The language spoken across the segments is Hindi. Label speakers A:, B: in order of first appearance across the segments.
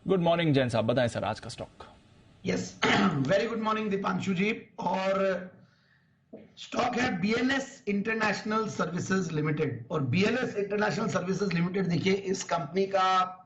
A: गुड मॉर्निंग जैन साहब, बताएं सर आज का stock.
B: Yes, very good morning Deepanshu ji. और स्टॉक है बीएलएस इंटरनेशनल सर्विसेज लिमिटेड। और बीएलएस इंटरनेशनल सर्विसेज लिमिटेड, देखिए इस कंपनी का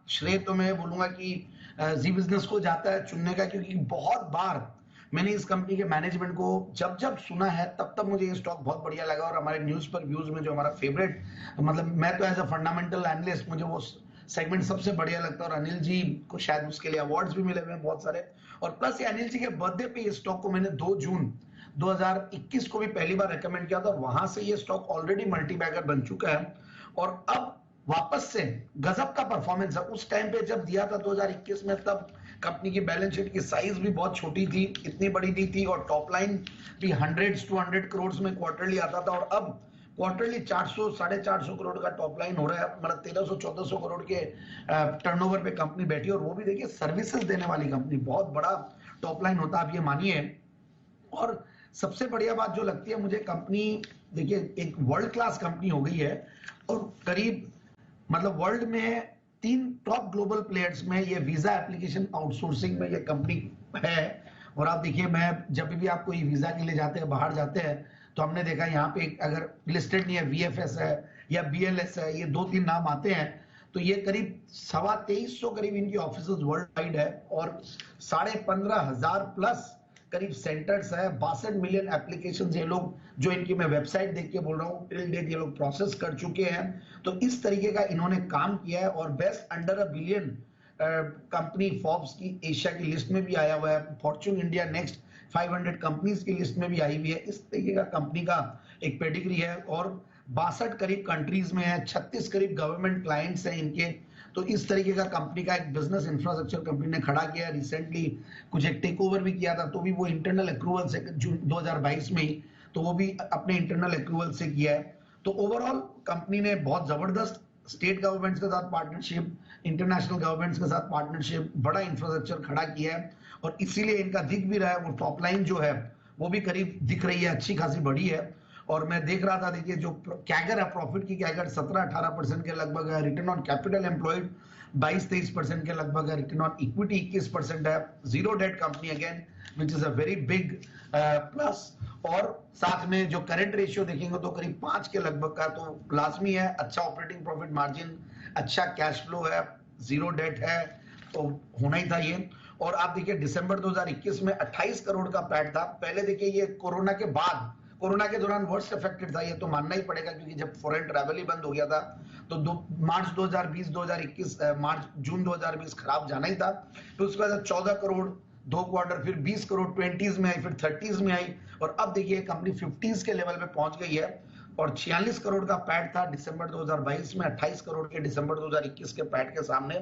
B: श्रेय तो मैं बोलूंगा कि जी बिजनेस को जाता है चुनने का, क्योंकि बहुत बार मैंने इस कंपनी के मैनेजमेंट को जब जब सुना है तब तब मुझे ये स्टॉक बहुत बढ़िया लगा। और हमारे न्यूज पर व्यूज में जो हमारा फेवरेट, मतलब मैं तो एज अ फंडामेंटल एनालिस्ट मुझे वो सेगमेंट सबसे बढ़िया लगता है। और अनिल जी को शायद उसके लिए अवार्ड्स भी मिले हुए हैं बहुत सारे। और प्लस ये अनिल जी के बर्थडे पे ये स्टॉक को मैंने 2 जून 2021 को भी पहली बार रेकमेंड किया था, और वहां से ये स्टॉक ऑलरेडी मल्टी बैगर बन चुका है। और अब वापस से गजब का परफॉर्मेंस है। उस टाइम पे जब दिया था 2021 में, तब कंपनी की बैलेंस शीट की साइज भी बहुत छोटी थी, इतनी बड़ी नहीं थी, और टॉप लाइन भी 100 करोड़ में क्वार्टरली आता था। और अब क्वार्टरली 400 450 करोड़ का टॉप लाइन हो रहा है, मतलब 1300 1400 करोड़ के टर्नओवर पे कंपनी बैठी है। और वो भी देखिए सर्विसेज देने वाली कंपनी, बहुत बड़ा टॉप लाइन होता है, आप ये मानिए। और सबसे बढ़िया बात जो लगती है मुझे, कंपनी देखिए एक वर्ल्ड क्लास कंपनी हो गई है। और करीब मतलब वर्ल्ड में 3 टॉप ग्लोबल प्लेयर्स में ये वीजा एप्लीकेशन आउटसोर्सिंग में ये कंपनी है। और आप देखिए, मैं जब भी आपको ये वीजा के लिए जाते हैं, बाहर जाते हैं, तो हमने देखा यहाँ पे अगर लिस्टेड नहीं है, वीएफएस है या बीएलएस है, ये 2-3 नाम आते हैं। तो ये करीब 2350 करीब इनकी ऑफिस वर्ल्ड वाइड है, और 15,500 प्लस करीब सेंटर्स है। 62 मिलियन एप्लीकेशन ये लोग, जो इनकी मैं वेबसाइट देख के बोल रहा हूँ, टिल डेट ये लोग प्रोसेस कर चुके हैं। तो इस तरीके का इन्होंने काम किया है। और best under a billion company Forbes की एशिया की लिस्ट में भी आया हुआ है, फॉर्च्यून इंडिया नेक्स्ट 500 कंपनीज की लिस्ट में भी आई हुई है। इस तरीके का कंपनी का एक पेडिग्री है। और 62 करीब कंट्रीज में है, 36 करीब गवर्नमेंट क्लाइंट्स हैं इनके। तो इस तरीके का कंपनी का एक बिजनेस इंफ्रास्ट्रक्चर कंपनी ने खड़ा किया। रिसेंटली कुछ एक टेक ओवर भी किया था, तो भी वो इंटरनल अक्रूवल से जून 2022 में ही, तो वो भी अपने इंटरनल अक्रूवल से किया है। तो ओवरऑल कंपनी ने बहुत जबरदस्त स्टेट गवर्नमेंट्स के साथ पार्टनरशिप, इंटरनेशनल गवर्नमेंट्स के साथ पार्टनरशिप, बड़ा इंफ्रास्ट्रक्चर खड़ा किया है। और इसीलिए इनका दिख भी रहा है, वो टॉप लाइन जो है वो भी करीब दिख रही है, अच्छी खासी बड़ी है। और मैं देख रहा था, देखिए जो कैगर है, प्रॉफिट की कैगर 17-18% के लगभग है, रिटर्न ऑन कैपिटल एम्प्लॉयड 22-23% के लगभग है, रिटर्न ऑन इक्विटी 21% है, zero debt company again, which is a very big plus. और साथ में जो करंट रेशियो देखेंगे तो करीब 5 के लगभग का, तो लाजमी है। अच्छा ऑपरेटिंग प्रॉफिट मार्जिन, अच्छा कैश फ्लो है, जीरो डेट है, तो होना ही था ये। और आप देखिए दिसंबर 2021 में 28 करोड़ का पैट था। पहले देखिए ये कोरोना के बाद, कोरोना के दौरान वर्स्ट अफेक्टेड था, ये तो मानना ही पड़ेगा, क्योंकि जब फॉरेन ट्रैवल ही बंद हो गया था, तो मार्च 2020 2021 मार्च जून 2020 खराब जाना ही था। तो उसके बाद 14 करोड़ 2 क्वार्टर, फिर 20 करोड़ 20s में आई, फिर 30s में आई, और अब देखिए कंपनी 50s के लेवल पे पहुंच गई है। और 46 करोड़ का पैट था दिसंबर 2022 में, 28 करोड़ के दिसंबर 2021 के पैट के सामने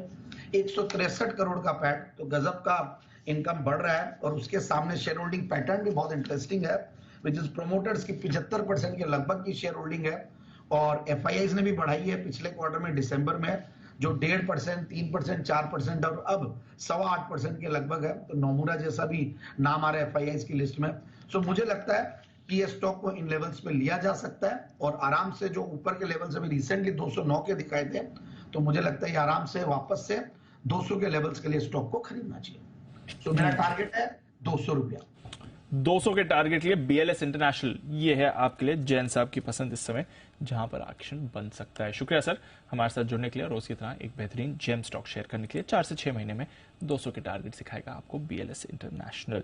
B: 163 करोड़ का पैट, तो गजब का इनकम बढ़ रहा है। और उसके सामने शेयर होल्डिंग पैटर्न भी बहुत इंटरेस्टिंग है, विच इज प्रोमोटर्स की 75% के लगभग की शेयर होल्डिंग है। और एफआईआई ने भी बढ़ाई है पिछले क्वार्टर में, दिसंबर में, जो 1.5%, 3%, 4% और अब 8.25% के लगभग है। तो नोमुरा जैसा भी नाम आ रहा है एफआईआई की लिस्ट में। सो मुझे लगता है कि ये स्टॉक को इन लेवल्स पे लिया जा सकता है, और आराम से जो ऊपर के लेवल्स अभी रिसेंटली 209 के दिखाए थे, तो मुझे लगता है ये आराम से वापस से 200 के लेवल्स के लिए स्टॉक को खरीदना चाहिए। तो मेरा टारगेट है 200 रुपया।
A: 200 के टारगेट के लिए बीएलएस इंटरनेशनल, ये है आपके लिए जैन साहब की पसंद इस समय, जहां पर एक्शन बन सकता है। शुक्रिया सर हमारे साथ जुड़ने के लिए, और उसी तरह एक बेहतरीन जेम स्टॉक शेयर करने के लिए। 4 से 6 महीने में 200 के टारगेट सिखाएगा आपको बीएलएस इंटरनेशनल।